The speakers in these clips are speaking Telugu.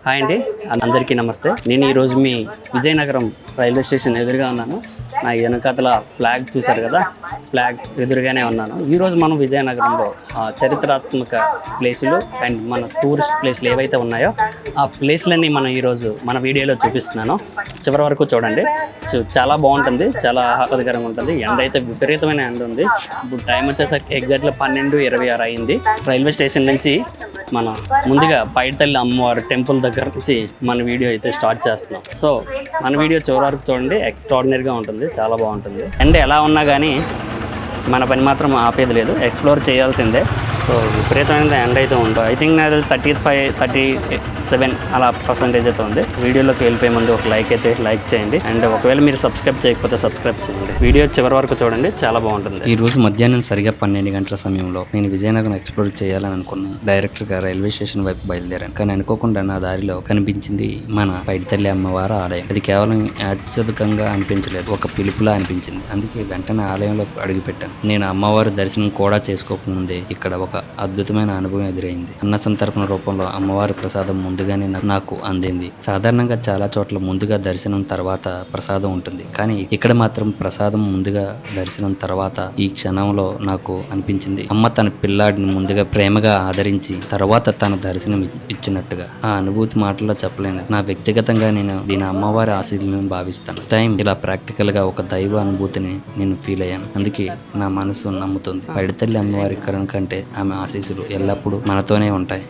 హాయ్ అండి, అందరికీ నమస్తే. నేను ఈరోజు మీ విజయనగరం రైల్వే స్టేషన్ ఎదురుగా ఉన్నాను. నా వెనకాతల ఫ్లాగ్ చూశారు కదా, ఫ్లాగ్ ఎదురుగానే ఉన్నాను. ఈరోజు మనం విజయనగరంలో చరిత్రాత్మక ప్లేసులు అండ్ మన టూరిస్ట్ ప్లేస్లు ఏవైతే ఉన్నాయో ఆ ప్లేస్లన్నీ మనం ఈరోజు మన వీడియోలో చూపిస్తున్నాను. చివరి వరకు చూడండి. చాలా బాగుంటుంది, చాలా ఆహ్లాదకరంగా ఉంటుంది. ఎండ అయితే విపరీతమైన ఎండ ఉంది. ఇప్పుడు టైం వచ్చేసరికి ఎగ్జాక్ట్గా 12:26 అయింది. రైల్వే స్టేషన్ నుంచి మనం ముందుగా పైడితల్లి అమ్మవారి టెంపుల్ దగ్గర నుంచి మన వీడియో అయితే స్టార్ట్ చేస్తున్నాం. సో మన వీడియో చివరి వరకు చూడండి, ఎక్స్ట్రాడినరీగా ఉంటుంది, చాలా బాగుంటుంది. అండ్ ఎలా ఉన్నా కానీ మన పని మాత్రం ఆపేది లేదు, ఎక్స్ప్లోర్ చేయాల్సిందే. సో విపరీతమైన ఎండ అయితే ఉంటుంది. ఐ థింక్ నాది 35-37 అలా పర్సెంటేజ్ అయితే ఉంది. వీడియోలోకి వెళ్ళిపోయే ముందు ఒక లైక్ చేయండి. అండ్ ఒకవేళ మీరు సబ్స్క్రైబ్ చేయకపోతే సబ్స్క్రైబ్ చేయండి. వీడియో చివరి వరకు చూడండి, చాలా బాగుంటుంది. ఈ రోజు మధ్యాహ్నం సరిగా 12 గంటల సమయంలో నేను విజయనగరం ఎక్స్ప్లోర్ చేయాలని అనుకున్నాను. డైరెక్ట్గా రైల్వే స్టేషన్ వైపు బయలుదేరాను. కానీ అనుకోకుండా నా దారిలో కనిపించింది మన పైడితల్లి అమ్మవారి ఆలయం. అది కేవలం అత్యధికంగా అనిపించలేదు, ఒక పిలుపులా అనిపించింది. అందుకే వెంటనే ఆలయంలో అడుగుపెట్టాను. నేను అమ్మవారి దర్శనం కూడా చేసుకోకముందే ఇక్కడ ఒక అద్భుతమైన అనుభవం ఎదురైంది. అన్న సంతర్పణ రూపంలో అమ్మవారి ప్రసాదం ముందుగానే నాకు అందింది. సాధారణంగా చాలా చోట్ల ముందుగా దర్శనం తర్వాత ప్రసాదం ఉంటుంది, కానీ ఇక్కడ మాత్రం ప్రసాదం ముందుగా దర్శనం తర్వాత ఈ క్షణంలో నాకు అనిపించింది అమ్మ తన పిల్లాడిని ముందుగా ప్రేమగా ఆదరించి తర్వాత తన దర్శనం ఇచ్చినట్టుగా. ఆ అనుభూతి మాటల్లో చెప్పలేను. నా వ్యక్తిగతంగా నేను దీని అమ్మవారి ఆశీర్వాదాలను భావిస్తాను. టైం ఇలా ప్రాక్టికల్ గా ఒక దైవ అనుభూతిని నేను ఫీల్ అయ్యాను. అందుకే నా మనసు నమ్ముతుంది, పైడితల్లి అమ్మవారి కరుణ కంటే ఆమె ఆశీస్సులు ఎల్లప్పుడూ మనతోనే ఉంటాయి.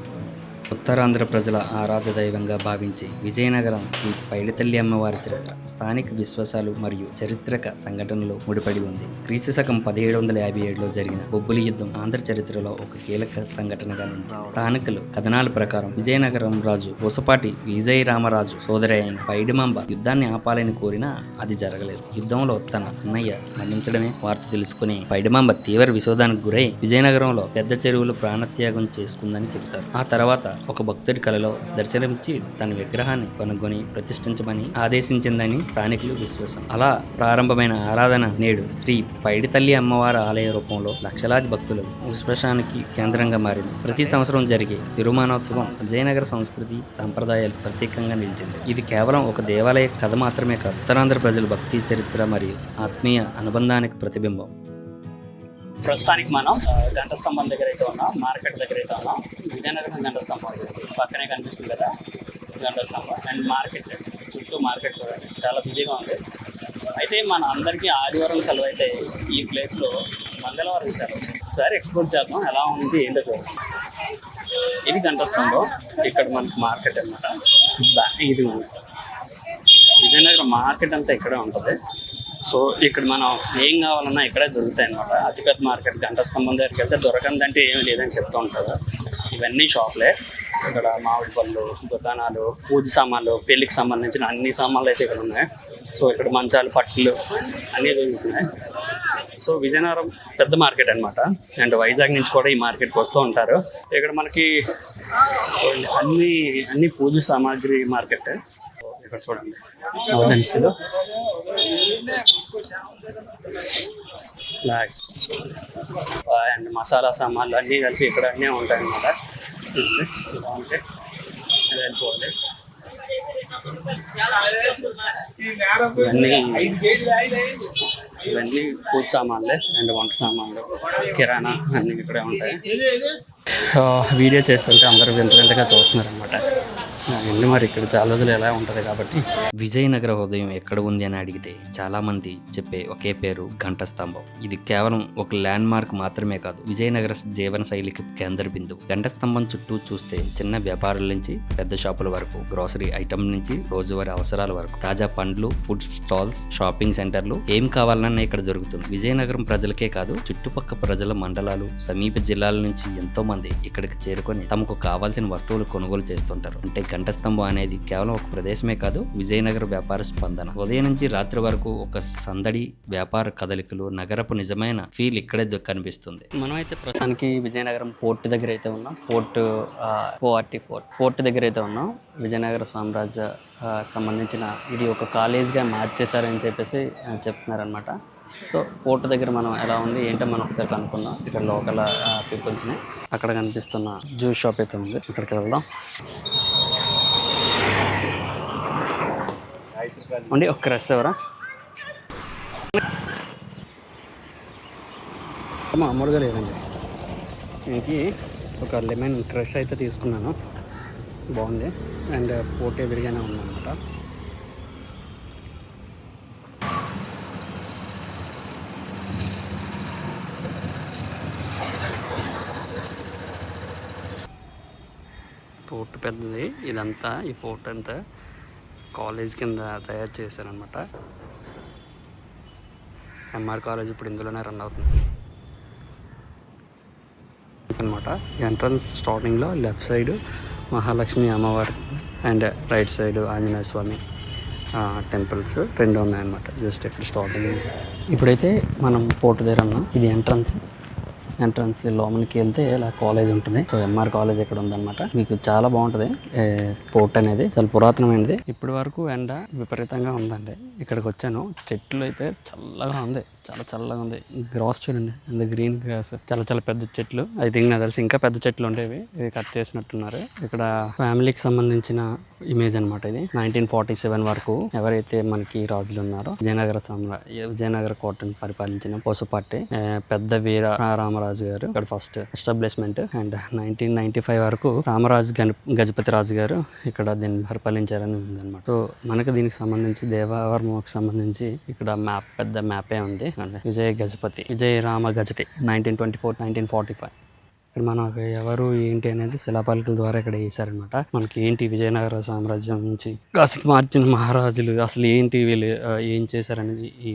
ఉత్తరాంధ్ర ప్రజల ఆరాధ దైవంగా భావించి విజయనగరం శ్రీ పైడితల్లి అమ్మవారి చరిత్ర స్థానిక విశ్వాసాలు మరియు చారిత్రక సంఘటనలు ముడిపడి ఉంది. క్రీస్తు శకం 1757లో జరిగిన బొబ్బిలి యుద్ధం ఆంధ్ర చరిత్రలో ఒక కీలక సంఘటనగా నిలిచింది. స్థానికులు కథనాల ప్రకారం విజయనగరం రాజు పూసపాటి విజయ రామరాజు సోదరి అయిన పైడిమాంబ యుద్ధాన్ని ఆపాలని కోరినా అది జరగలేదు. యుద్ధంలో తన అన్నయ్య మరణించడమే వార్త తెలుసుకుని పైడిమాంబ తీవ్ర విషోదానికి గురై విజయనగరంలో పెద్ద చెరువులు ప్రాణత్యాగం చేసుకుందని చెబుతారు. ఆ తర్వాత ఒక భక్తుడి కలలో దర్శనమిచ్చి తన విగ్రహాన్ని కొనుగొని ప్రతిష్ఠించమని ఆదేశించిందని స్థానికులు విశ్వాసం. అలా ప్రారంభమైన ఆరాధన నేడు శ్రీ పైడితల్లి అమ్మవారి ఆలయ రూపంలో లక్షలాది భక్తులు విశ్వాసానికి కేంద్రంగా మారింది. ప్రతి సంవత్సరం జరిగే సిరుమానోత్సవం విజయనగర సంస్కృతి సంప్రదాయాలు ప్రత్యేకంగా నిలిచింది. ఇది కేవలం ఒక దేవాలయ కథ మాత్రమే కాదు, ఉత్తరాంధ్ర ప్రజల భక్తి చరిత్ర మరియు ఆత్మీయ అనుబంధానికి ప్రతిబింబం. ప్రస్తుతానికి మనం గంట స్తంభం దగ్గర అయితే ఉన్నాం, మార్కెట్ దగ్గర అయితే ఉన్నాం. విజయనగరం గంట స్తంభం పక్కనే కనిపిస్తుంది కదా గంట స్తంభం. అండ్ మార్కెట్ చుట్టూ మార్కెట్ చూడండి, చాలా బిజీగా ఉంది. అయితే మన అందరికీ ఆదివారం సెలవు అయితే ఈ ప్లేస్లో మంగళవారం సెలవు. ఒకసారి ఎక్స్ప్లోర్ చేద్దాం, ఎలా ఉంది ఏంటో చూద్దాం. ఇది గంట స్తంభం, ఇక్కడ మనకి మార్కెట్ అనమాట. ఇది విజయనగరం మార్కెట్ అంతా ఇక్కడే ఉంటుంది. సో ఇక్కడ మనం ఏం కావాలన్నా ఇక్కడే దొరుకుతాయి అనమాట. అతిపెద్ద మార్కెట్ గంట స్తంభం దగ్గరికి వెళ్తే దొరకందంటే ఏమి లేదని చెప్తూ ఉంటారు. ఇవన్నీ షాపులే. ఇక్కడ మామిడి పళ్ళు, దుకాణాలు, పూజ సామాన్లు, పెళ్ళికి సంబంధించిన అన్ని సామాన్లు అయితే ఇక్కడ ఉన్నాయి. సో ఇక్కడ మంచాలు, పట్టులు అన్నీ దొరుకుతున్నాయి. సో విజయనగరం పెద్ద మార్కెట్ అనమాట. అండ్ వైజాగ్ నుంచి కూడా ఈ మార్కెట్కి వస్తూ ఉంటారు. ఇక్కడ మనకి అన్ని పూజ సామాగ్రి మార్కెట్. ఇక్కడ చూడండి దినుసులు, ఫ్లాగ్స్ అండ్ మసాలా సామాన్లు అన్నీ కలిపి ఇక్కడ అన్నీ ఉంటాయి అన్నమాట. బాగుంటాయి, వెళ్ళిపోవాలి. ఇవన్నీ పూజ సామాన్లే అండ్ వంట సామాన్లు, కిరాణా అన్నీ ఇక్కడే ఉంటాయి. వీడియో చేస్తుంటే అందరూ వింతగా చూస్తున్నారు అనమాట. మరి ఇక్కడ చాలా రోజులు ఎలా ఉంటుంది కాబట్టి. విజయనగర ఉదయం ఎక్కడ ఉంది అని అడిగితే చాలా మంది చెప్పే ఒకే పేరు గంట స్తంభం. ఇది కేవలం ఒక ల్యాండ్ మార్క్ మాత్రమే కాదు, విజయనగర జీవన శైలికి కేంద్ర బిందువు. గంట స్తంభం చుట్టూ చూస్తే చిన్న వ్యాపారుల నుంచి పెద్ద షాపుల వరకు, గ్రోసరీ ఐటమ్ నుంచి రోజువారీ అవసరాల వరకు, తాజా పండ్లు, ఫుడ్ స్టాల్స్, షాపింగ్ సెంటర్లు, ఏం కావాలన్నా ఇక్కడ దొరుకుతుంది. విజయనగరం ప్రజలకే కాదు, చుట్టుపక్కల ప్రజల మండలాలు, సమీప జిల్లాల నుంచి ఎంతో మంది ఇక్కడికి చేరుకొని తమకు కావాల్సిన వస్తువులు కొనుగోలు చేస్తుంటారు. అంటే గంట స్తంభం అనేది కేవలం ఒక ప్రదేశమే కాదు, విజయనగర వ్యాపార స్పందన. ఉదయం నుంచి రాత్రి వరకు ఒక సందడి, వ్యాపార కదలికలు, నగరపు నిజమైన ఫీల్ ఇక్కడే కనిపిస్తుంది. మనం అయితే ప్రస్తుతానికి విజయనగరం పోర్ట్ దగ్గర అయితే ఉన్నాం. ఫోర్ట్ దగ్గర అయితే ఉన్నాం. విజయనగర సామ్రాజ్య సంబంధించిన ఇది ఒక కాలేజ్గా మార్చేశారని చెప్పేసి చెప్తున్నారనమాట. సో పోర్ట్ దగ్గర మనం ఎలా ఉంది ఏంటో మనం ఒకసారి కనుక్కుందాం. ఇక్కడ లోకల్ పీపుల్స్ని. అక్కడ కనిపిస్తున్న జ్యూస్ షాప్ అయితే ఉంది, ఇక్కడికి వెళ్దాం. అండి ఒక క్రష్ ఎవరా మామూలుగా లేదండి. దీనికి ఒక లెమన్ క్రష్ అయితే తీసుకున్నాను, బాగుంది. అండ్ పోటీ ఎదురుగానే ఉందన్నమాట. ఫోర్ట్ పెద్దది ఇదంతా. ఈ ఫోర్ట్ అంతా కాలేజ్ కింద తయారు చేశారనమాట. ఎంఆర్ కాలేజ్ ఇప్పుడు ఇందులోనే రన్ అవుతుంది అనమాట. ఎంట్రన్స్ స్టార్టింగ్లో లెఫ్ట్ సైడ్ మహాలక్ష్మి అమ్మవారి and right side Anjaneya Swamy temples రెండు ఉన్నాయన్నమాట. జస్ట్ ఇక్కడ స్టార్టింగ్. ఇప్పుడైతే మనం పోర్ట్ దగ్గర ఉన్నాం. ఇది ఎంట్రన్స్ లోపలికి వెళ్తే ఇలా కాలేజ్ ఉంటుంది. సో ఎంఆర్ కాలేజ్ ఇక్కడ ఉందన్నమాట. మీకు చాలా బాగుంటుంది. పోర్ట్ అనేది చాలా పురాతనమైనది. ఇప్పటి వరకు ఎండ విపరీతంగా ఉందండి. ఇక్కడికి వచ్చాను, చెట్లు అయితే చల్లగా ఉంది, చాలా చల్లగా ఉంది. గ్రాస్ చూడండి, అంత గ్రీన్ గ్రాస్, చాలా చాలా పెద్ద చెట్లు. ఐ థింక్ నాకు తెలిసి ఇంకా పెద్ద చెట్లు ఉండేవి, ఇవి కట్ చేసినట్టున్నారు. ఇక్కడ ఫ్యామిలీకి సంబంధించిన ఇమేజ్ అనమాట ఇది. 1947 వరకు ఎవరైతే మనకి రాజులు ఉన్నారో విజయనగర కోటను పరిపాలించిన పసుపట్టి పెద్ద వీర రామరాజు గారు ఇక్కడ ఫస్ట్ ఎస్టాబ్లిష్మెంట్. అండ్ 1995 వరకు రామరాజు గజపతి రాజు గారు ఇక్కడ దీన్ని పరిపాలించారని ఉందన్నమాట. సో మనకు దీనికి సంబంధించి దేవవర్మకు సంబంధించి ఇక్కడ పెద్ద మ్యాపే ఉంది. విజయ రామ గజపతి 1924-1945. ఇక్కడ మనకు ఎవరు ఏంటి అనేది శిలాపాలికల ద్వారా ఇక్కడ వేసారనమాట. మనకి ఏంటి విజయనగర సామ్రాజ్యం నుంచి కాశీకి మార్చిన మహారాజులు అసలు ఏంటి, వీళ్ళు ఏం చేశారనేది ఈ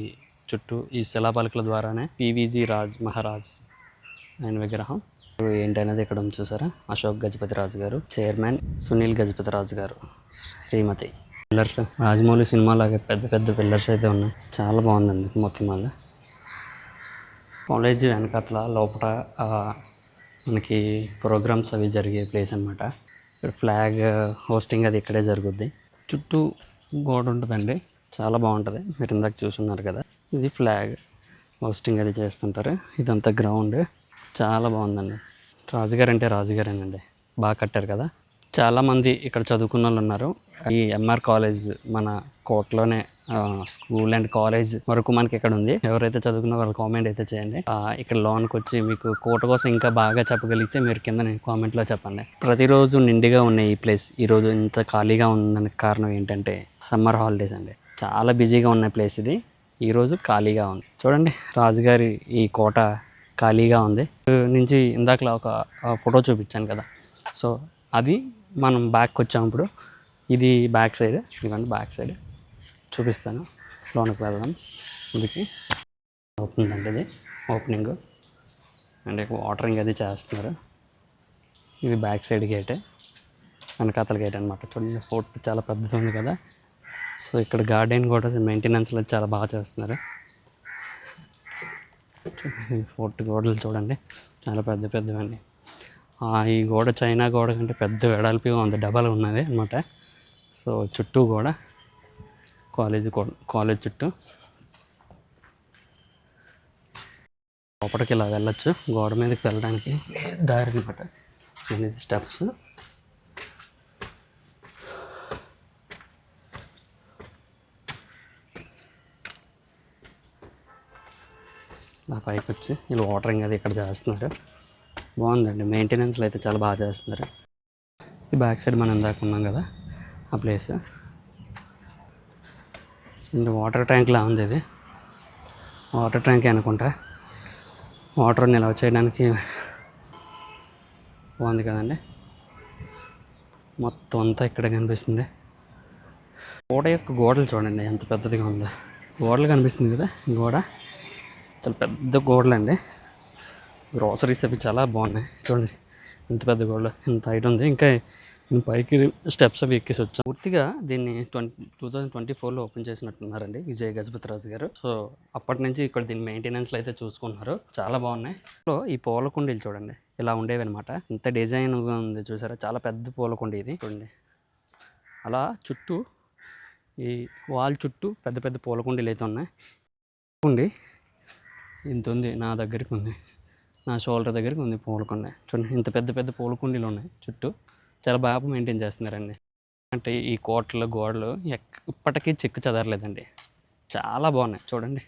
చుట్టూ ఈ శిలాపాలికల ద్వారానే పివిజి మహారాజ్ ఆయన విగ్రహం ఏంటి అనేది ఇక్కడ ఉంది చూసారా. అశోక్ గజపతి రాజు గారు చైర్మన్, సునీల్ గజపతి రాజు గారు శ్రీమతి. పిల్లర్స్ రాజమౌళి సినిమా లాగా పెద్ద పెద్ద పిల్లర్స్ అయితే ఉన్నాయి. చాలా బాగుందండి మొత్తం. మళ్ళీ కాలేజ్ వెనకాతల లోపల మనకి ప్రోగ్రామ్స్ అవి జరిగే ప్లేస్ అనమాట. ఇక్కడ ఫ్లాగ్ హోస్టింగ్ అది ఇక్కడే జరుగుద్ది. చుట్టూ గోడ ఉంటుందండి, చాలా బాగుంటుంది. మీరు ఇందాక చూస్తున్నారు కదా, ఇది ఫ్లాగ్ హోస్టింగ్ అది చేస్తుంటారు. ఇదంతా గ్రౌండ్ చాలా బాగుందండి. రాజుగారు అంటే రాజుగారేనండి, బాగా కట్టారు కదా. చాలామంది ఇక్కడ చదువుకున్న వాళ్ళు ఉన్నారు. ఈ ఎంఆర్ కాలేజ్ మన కోటలోనే స్కూల్ అండ్ కాలేజ్ వరకు మనకి ఇక్కడ ఉంది. ఎవరైతే చదువుకున్న వాళ్ళు కామెంట్ అయితే చేయండి. ఇక్కడ లోన్కి వచ్చి మీకు కోట కోసం ఇంకా బాగా చెప్పగలిగితే మీరు కింద కామెంట్లో చెప్పండి. ప్రతిరోజు నిండుగా ఉన్న ఈ ప్లేస్ ఈరోజు ఇంత ఖాళీగా ఉందడానికి కారణం ఏంటంటే సమ్మర్ హాలిడేస్ అండి. చాలా బిజీగా ఉన్న ప్లేస్ ఇది, ఈరోజు ఖాళీగా ఉంది. చూడండి, రాజుగారి ఈ కోట ఖాళీగా ఉంది. నుంచి ఇందాకలా ఒక ఫోటో చూపించాను కదా, సో అది మనం బ్యాక్ వచ్చాము. ఇప్పుడు ఇది బ్యాక్ సైడ్, ఇదిగోండి బ్యాక్ సైడ్ చూపిస్తాను. లోనికి వెళ్దాం. ముందుకి అవుతుందండి ఇది ఓపెనింగ్, అండ్ వాటరింగ్ అది చేస్తున్నారు. ఇది బ్యాక్ సైడ్ గేట్, వెనకాతల గేట్ అనమాట. చూడండి, ఫోర్ట్ చాలా పెద్దది ఉంది కదా. సో ఇక్కడ గార్డెన్ కూడా మెయింటెనెన్స్లో చాలా బాగా చేస్తున్నారు. ఫోర్ట్ గోడలు చూడండి, చాలా పెద్ద పెద్దవండి. ఈ గోడ చైనా గోడ కంటే పెద్ద వెడల్పిగా ఉంది, డబల్ ఉన్నది అనమాట. సో చుట్టూ కూడా కాలేజ్ చుట్టూ లోపలికి ఇలా వెళ్ళొచ్చు. గోడ మీదకి వెళ్ళడానికి దారి అనమాట. స్టెప్స్ ఆ పైకి వచ్చి వీళ్ళు వాటరింగ్ అది ఇక్కడ చేస్తున్నారు. బాగుందండి, మెయింటెనెన్స్లో అయితే చాలా బాగా చేస్తున్నారు. ఈ బ్యాక్ సైడ్ మనం ఇందాక ఉన్నాం కదా ఆ ప్లేస్. వాటర్ ట్యాంక్లా ఉంది ఇది, వాటర్ ట్యాంక్ అనుకుంటా. వాటర్ నిల్వ చేయడానికి బాగుంది కదండి. మొత్తం అంతా ఇక్కడ కనిపిస్తుంది. కోట యొక్క గోడలు చూడండి ఎంత పెద్దదిగా ఉందో. గోడలు కనిపిస్తుంది కదా, గోడ చాలా పెద్ద గోడలు అండి. గ్రాసరీస్ అవి చాలా బాగున్నాయి. చూడండి ఇంత పెద్ద గోడలు, ఇంత హైట్ ఉంది. ఇంకా పైకి స్టెప్స్ అవి ఎక్కేసి వచ్చాం. పూర్తిగా దీన్ని 2024లో ఓపెన్ చేసినట్టున్నారండి విజయ గజపతి రాజు గారు. సో అప్పటి నుంచి ఇక్కడ దీన్ని మెయింటెనెన్స్లో అయితే చూసుకుంటున్నారు. చాలా బాగున్నాయి. సో ఈ పూల కుండీలు చూడండి ఇలా ఉండేవి అనమాట. ఇంత డిజైన్గా ఉంది చూసారా, చాలా పెద్ద పూల కుండీ ఇది. చూడండి అలా చుట్టూ ఈ వాల్ చుట్టూ పెద్ద పెద్ద పూల కుండీలు అయితే ఉన్నాయి. కుండీ ఇంత ఉంది, నా దగ్గరికి ఉంది, నా షోల్డర్ దగ్గరికి ఉంది పూల కుండీ. చూడండి ఇంత పెద్ద పెద్ద పూల కుండీలు ఉన్నాయి చుట్టూ. చాలా బాగా మెయింటైన్ చేస్తున్నారండి. అంటే ఈ కోటలు గోడలు ఇప్పటికీ చెక్కు చెదరలేదండి. చాలా బాగున్నాయి చూడండి.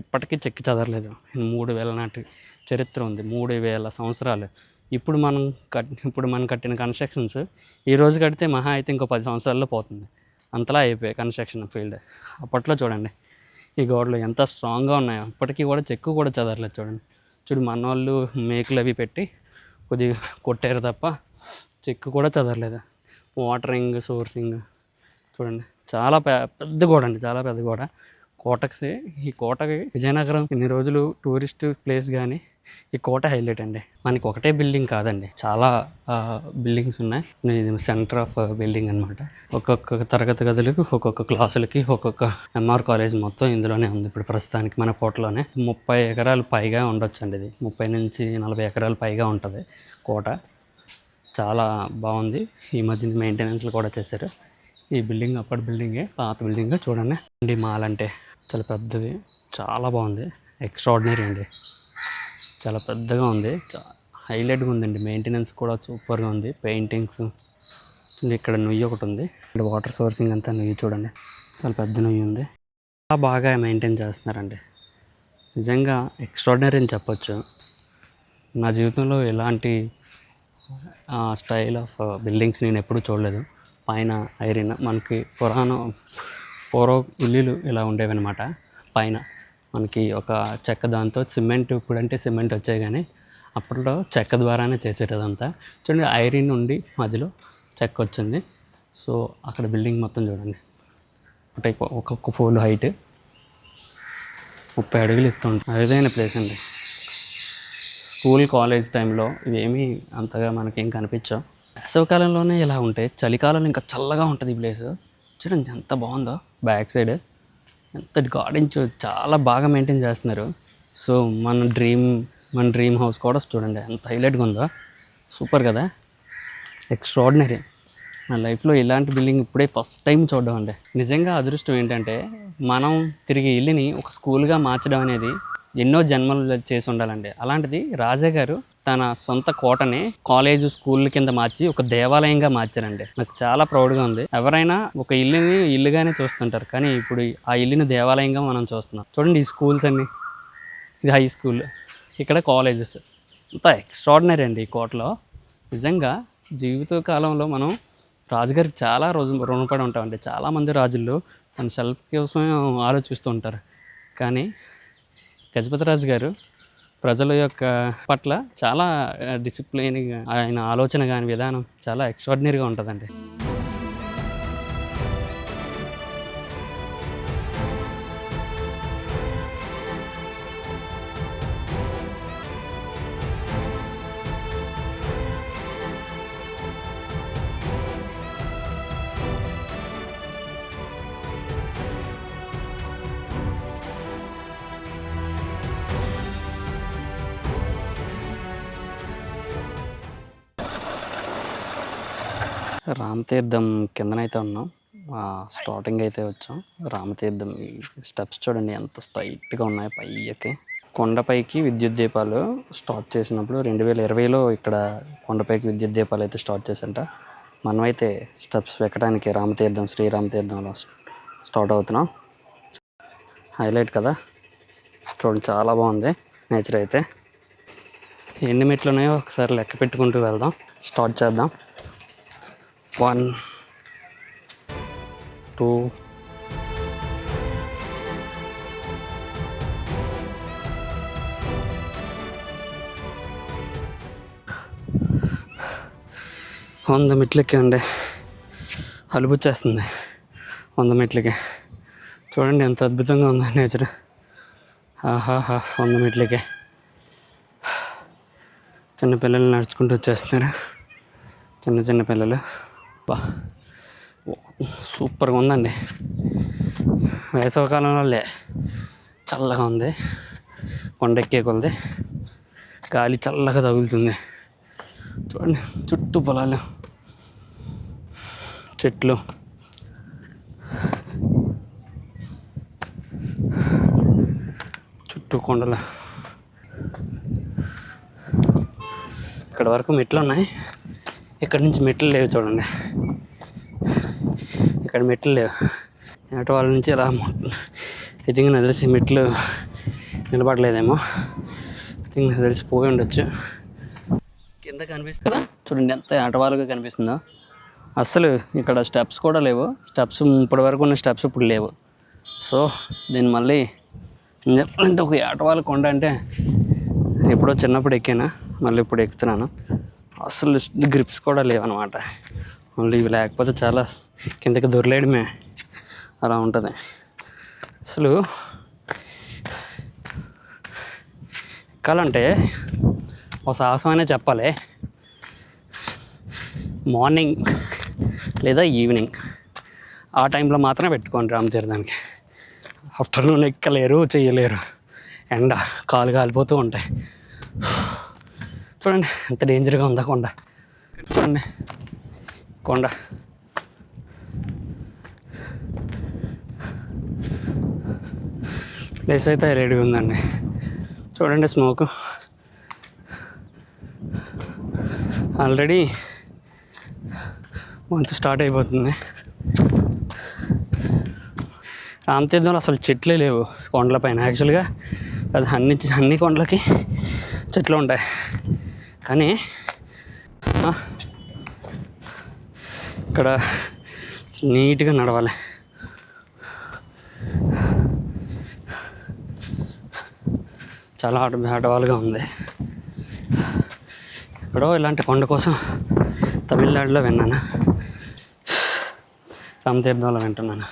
ఇప్పటికీ చెక్కు చెదరలేదు. 3000 నాటి చరిత్ర ఉంది. 3000 సంవత్సరాలు. ఇప్పుడు మనం కట్టిన కన్స్ట్రక్షన్స్ ఈ రోజు కడితే మహా అయితే ఇంకో 10 సంవత్సరాల్లో పోతుంది. అంతలా అయిపోయాయి కన్స్ట్రక్షన్ ఫీల్డ్. అప్పట్లో చూడండి ఈ గోడలు ఎంత స్ట్రాంగ్గా ఉన్నాయో. ఇప్పటికీ కూడా చెక్కు కూడా చెదరలేదు చూడండి. మన వాళ్ళు మేకులు అవి పెట్టి కొద్దిగా కొట్టారు తప్ప చెక్కు కూడా చెదరలేదు. వాటరింగ్ సోర్సింగ్ చూడండి. చాలా పెద్ద గోడ అండి. చాలా పెద్ద గోడ. ఈ కోటకి విజయనగరం ఇన్ని రోజులు టూరిస్ట్ ప్లేస్ కానీ ఈ కోట హైలైట్ అండి. మనకి ఒకటే బిల్డింగ్ కాదండి, చాలా బిల్డింగ్స్ ఉన్నాయి. ఇది సెంటర్ ఆఫ్ బిల్డింగ్ అనమాట. ఒక్కొక్క తరగతి గదులకు, ఒక్కొక్క క్లాసులకి, ఒక్కొక్క ఎంఆర్ కాలేజ్ మొత్తం ఇందులోనే ఉంది. ఇప్పుడు ప్రస్తుతానికి మన కోటలోనే 30 ఎకరాలు పైగా ఉండొచ్చండి. ఇది 30 నుంచి 40 ఎకరాలు పైగా ఉంటుంది కోట. చాలా బాగుంది. ఈ మధ్యన మెయింటెనెన్స్లు కూడా చేశారు. ఈ బిల్డింగ్ అప్పటి బిల్డింగే, పాత బిల్డింగ్ చూడండి. అండి మాల్ అంటే చాలా పెద్దది, చాలా బాగుంది. ఎక్స్ట్రాడినరీ అండి. చాలా పెద్దగా ఉంది, హైలైట్గా ఉందండి. మెయింటెనెన్స్ కూడా సూపర్గా ఉంది. పెయింటింగ్స్, ఇక్కడ నుయ్యి ఒకటి ఉంది. ఇక్కడ వాటర్ సోర్సింగ్ అంతా నుయ్యి చూడండి. చాలా పెద్ద నుయ్యి ఉంది. చాలా బాగా మెయింటైన్ చేస్తున్నారండి. నిజంగా ఎక్స్ట్రాడినరీ అని చెప్పొచ్చు. నా జీవితంలో ఎలాంటి స్టైల్ ఆఫ్ బిల్డింగ్స్ నేను ఎప్పుడూ చూడలేదు. పైన ఐరన్, మనకి పూర్వ ఇల్లులు ఇలా ఉండేవన్నమాట. పైన మనకి ఒక చెక్క, దాంతో సిమెంట్, ఇప్పుడంటే సిమెంట్ వచ్చాయి కానీ అప్పట్లో చెక్క ద్వారానే చేసేది అదంతా. చూడండి ఐరన్ ఉండి మధ్యలో చెక్క వచ్చింది. సో అక్కడ బిల్డింగ్ మొత్తం చూడండి. అంటే ఒక్కొక్క ఫ్లోర్ హైట్ 30 అడుగులు ఎత్తు ఉంటుంది. అరుదైన ప్లేస్ అండి. స్కూల్ కాలేజ్ టైంలో ఇవేమీ అంతగా మనకేం కనిపించవు. వేసవికాలంలోనే ఇలా ఉంటాయి, చలికాలంలో ఇంకా చల్లగా ఉంటుంది ఈ ప్లేస్. చూడండి ఎంత బాగుందో. బ్యాక్ సైడ్ ఎంత గార్డెన్ చాలా బాగా మెయింటైన్ చేస్తున్నారు. సో మన డ్రీమ్ హౌస్ కూడా చూడండి ఎంత హైలైట్గా ఉందో. సూపర్ కదా, ఎక్స్ట్రాడినరీ. నా లైఫ్లో ఇలాంటి బిల్డింగ్ ఇప్పుడే ఫస్ట్ టైం చూడడం అండి. నిజంగా అదృష్టం ఏంటంటే మనం తిరిగి ఇల్లుని ఒక స్కూల్గా మార్చడం అనేది ఎన్నో జన్మలు చేసి ఉండాలండి. అలాంటిది రాజా గారు తన సొంత కోటని కాలేజ్, స్కూల్ కింద మార్చి ఒక దేవాలయంగా మార్చారండి. నాకు చాలా ప్రౌడ్గా ఉంది. ఎవరైనా ఒక ఇల్లుని ఇల్లుగానే చూస్తుంటారు, కానీ ఇప్పుడు ఆ ఇల్లుని దేవాలయంగా మనం చూస్తున్నాం. చూడండి ఈ స్కూల్స్ అన్నీ, ఇది హై స్కూల్, ఇక్కడ కాలేజెస్, అంతా ఎక్స్ట్రాడినరీ అండి ఈ కోటలో. నిజంగా జీవితకాలంలో మనం రాజుగారికి చాలా రుణపడి ఉంటామండి. చాలామంది రాజుల్లో తన సెల్ఫ్ కోసం ఆలోచిస్తూ ఉంటారు, కానీ గజపతిరాజు గారు ప్రజల యొక్క పట్ల చాలా డిసిప్లిన్గా, ఆయన ఆలోచన కానీ విధానం చాలా ఎక్స్ట్రాడినరీగా ఉంటుందండి. రామతీర్థం కిందనైతే ఉన్నాం. స్టార్టింగ్ అయితే వచ్చాం. రామతీర్థం ఈ స్టెప్స్ చూడండి ఎంత స్ట్రైట్గా ఉన్నాయి పైకి. కొండపైకి విద్యుత్ దీపాలు స్టార్ట్ చేసినప్పుడు 2020లో ఇక్కడ కొండపైకి విద్యుత్ దీపాలు అయితే స్టార్ట్ చేశారంట. మనమైతే స్టెప్స్ ఎక్కడానికి రామతీర్థం, శ్రీరామతీర్థంలో స్టార్ట్ అవుతున్నాం. హైలైట్ కదా, చూడండి చాలా బాగుంది నేచర్ అయితే. ఎన్ని మెట్లు ఉన్నాయో ఒకసారి లెక్క పెట్టుకుంటూ వెళ్దాం. స్టార్ట్ చేద్దాం. 1 2 100 మెట్లకి అండి. అలుపు వచ్చేస్తుంది 100 మెట్లకి. చూడండి ఎంత అద్భుతంగా ఉంది నేచర్. ఆహాహా, 100 మెట్లకి చిన్నపిల్లలు నడుచుకుంటూ వచ్చేస్తున్నారు. చిన్న పిల్లలు. సూపర్గా ఉందండి. వేసవికాలంలో చల్లగా ఉంది. కొండెక్కే కొలది గాలి చల్లగా తగులుతుంది. చూడండి చుట్టూ పొలాలు, చెట్లు, చుట్టూ కొండలు. ఇక్కడ వరకు మెట్లు ఉన్నాయి, ఇక్కడ నుంచి మెట్లు లేవు చూడండి. ఇక్కడ మెట్లు లేవు. ఆటో వాళ్ళ నుంచి ఇలా ఐథింక్ నాకు తెలిసి మెట్లు నిలబడలేదేమో. ఐథింక్ నాకు తెలిసి పోయి ఉండొచ్చు. కింద కనిపిస్తుందా చూడండి, ఎంత ఆటవాలుగా కనిపిస్తుందో. అస్సలు ఇక్కడ స్టెప్స్ కూడా లేవు. స్టెప్స్ ఇప్పటి వరకు ఉన్న స్టెప్స్ ఇప్పుడు లేవు. సో దీన్ని మళ్ళీ చెప్పాలంటే ఒక ఆటవాళ్ళ కొండ అంటే ఎప్పుడో చిన్నప్పుడు ఎక్కాను, మళ్ళీ ఇప్పుడు ఎక్కుతున్నాను. అసలు గ్రిప్స్ కూడా లేవన్నమాట. మళ్ళీ ఇవి లేకపోతే చాలా కిందకి దొరలేయడమే అలా ఉంటుంది. అసలు ఎక్కాలంటే ఒక సాహసమైనా చెప్పాలి. మార్నింగ్ లేదా ఈవినింగ్ ఆ టైంలో మాత్రమే పెట్టుకోండి రామతీర్థానికి. ఆఫ్టర్నూన్ ఎక్కలేరు, చెయ్యలేరు. ఎండ కాలు కాలిపోతూ ఉంటాయి. చూడండి ఎంత డేంజర్గా ఉందా కొండ. చూడండి కొండ. ప్లేస్ అయితే రెడీగా ఉందండి. చూడండి స్మోక్ ఆల్రెడీ మంచు స్టార్ట్ అయిపోతుంది. రామతీర్థంలో అసలు చెట్లే లేవు కొండలపైన. యాక్చువల్గా అది అన్ని కొండలకి చెట్లు ఉంటాయి, కానీ ఇక్కడ నీట్గా నడవాలి. చాలా ఆటవాలుగా ఉంది. ఎక్కడో ఇలాంటి కొండ కోసం తమిళనాడులో విన్నాను, రామతీర్థంలో వింటున్నాను.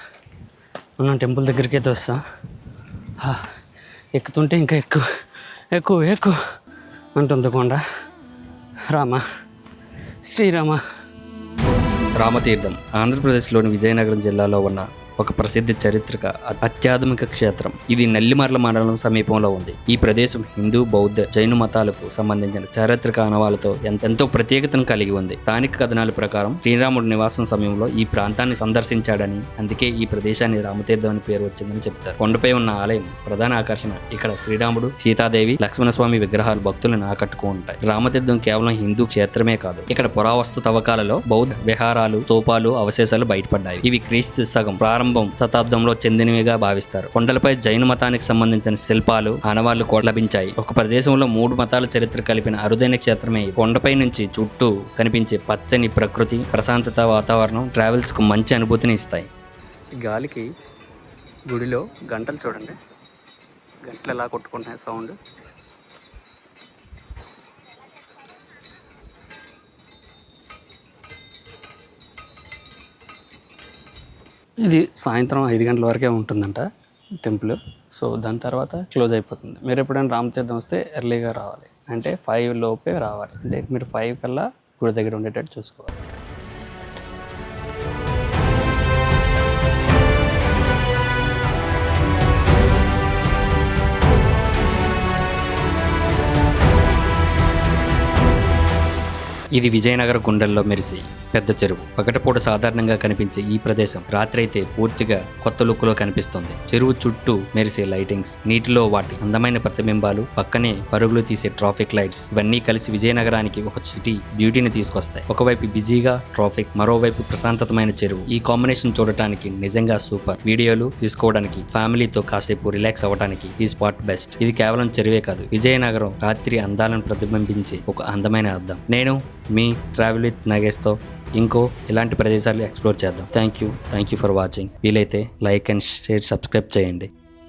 మనం టెంపుల్ దగ్గరికి అయితే వస్తాం. ఎక్కుతుంటే ఇంకా ఎక్కువ అంటుంది కొండ. శ్రీరామ. రామతీర్థం ఆంధ్రప్రదేశ్లోని విజయనగరం జిల్లాలో ఉన్న ఒక ప్రసిద్ధ చారిత్రక అత్యాధునిక క్షేత్రం. ఇది నల్లిమర్ల మండలం సమీపంలో ఉంది. ఈ ప్రదేశం హిందూ, బౌద్ధ, జైను మతాలకు సంబంధించిన చారిత్రక ఆనవాలతో ఎంతో ప్రత్యేకతను కలిగి ఉంది. స్థానిక కథనాల ప్రకారం శ్రీరాముడు నివాసం సమయంలో ఈ ప్రాంతాన్ని సందర్శించాడని, అందుకే ఈ ప్రదేశాన్ని రామతీర్థం అని పేరు వచ్చిందని చెబుతారు. కొండపై ఉన్న ఆలయం ప్రధాన ఆకర్షణ. ఇక్కడ శ్రీరాముడు, సీతాదేవి, లక్ష్మణస్వామి విగ్రహాలు భక్తులను ఆకట్టుకు ఉంటాయి. రామతీర్థం కేవలం హిందూ క్షేత్రమే కాదు, ఇక్కడ పురావస్తు తవ్వకాలలో బౌద్ధ విహారాలు, స్తూపాలు, అవశేషాలు బయటపడ్డాయి. ఇవి క్రీస్తు సగం ప్రారంభం శతాబ్దంలో చెందినవిగా భావిస్తారు. కొండలపై జైన మతానికి సంబంధించిన శిల్పాలు, ఆనవాళ్లు కూడా లభించాయి. ఒక ప్రదేశంలో 3 మతాల చరిత్ర కలిపిన అరుదైన క్షేత్రమే ఇది. కొండపై నుంచి చుట్టూ కనిపించే పచ్చని ప్రకృతి, ప్రశాంతత వాతావరణం ట్రావెల్స్ కు మంచి అనుభూతిని ఇస్తాయి. గాలికి గుడిలో గంటలు చూడండి, గంటలు ఎలా కొట్టుకుంటాయి సౌండ్. ఇది సాయంత్రం 5 గంటల వరకే ఉంటుందంట టెంపుల్. సో దాని తర్వాత క్లోజ్ అయిపోతుంది. మీరు ఎప్పుడైనా రామతీర్థం వస్తే ఎర్లీగా రావాలి, అంటే 5 లోపే రావాలి. అంటే మీరు 5 కల్లా గుడి దగ్గర ఉండేటట్టు చూసుకోవాలి. ఇది విజయనగర గుండెల్లో మెరిసి పెద్ద చెరువు. పగటిపూట సాధారణంగా కనిపించే ఈ ప్రదేశం రాత్రి అయితే పూర్తిగా కొత్త లుక్ లో కనిపిస్తుంది. చెరువు చుట్టూ మెరిసే లైటింగ్స్, నీటిలో వాటి అందమైన ప్రతిబింబాలు, పక్కనే పరుగులు తీసే ట్రాఫిక్ లైట్స్, ఇవన్నీ కలిసి విజయనగరానికి ఒక సిటీ బ్యూటీని తీసుకొస్తాయి. ఒకవైపు బిజీగా ట్రాఫిక్, మరోవైపు ప్రశాంతమైన చెరువు. ఈ కాంబినేషన్ చూడటానికి నిజంగా సూపర్. వీడియోలు తీసుకోవడానికి, ఫ్యామిలీతో కాసేపు రిలాక్స్ అవ్వడానికి ఈ స్పాట్ బెస్ట్. ఇది కేవలం చెరువే కాదు, విజయనగరం రాత్రి అందాలను ప్రతిబింబించే ఒక అందమైన అద్దం. నేను మీ ట్రావెల్ విత్ నగేష్తో ఇంకో ఇలాంటి ప్రదేశాలు ఎక్స్ప్లోర్ చేద్దాం. Thank you for watching. వీలైతే లైక్ అండ్ షేర్, సబ్స్క్రైబ్ చేయండి.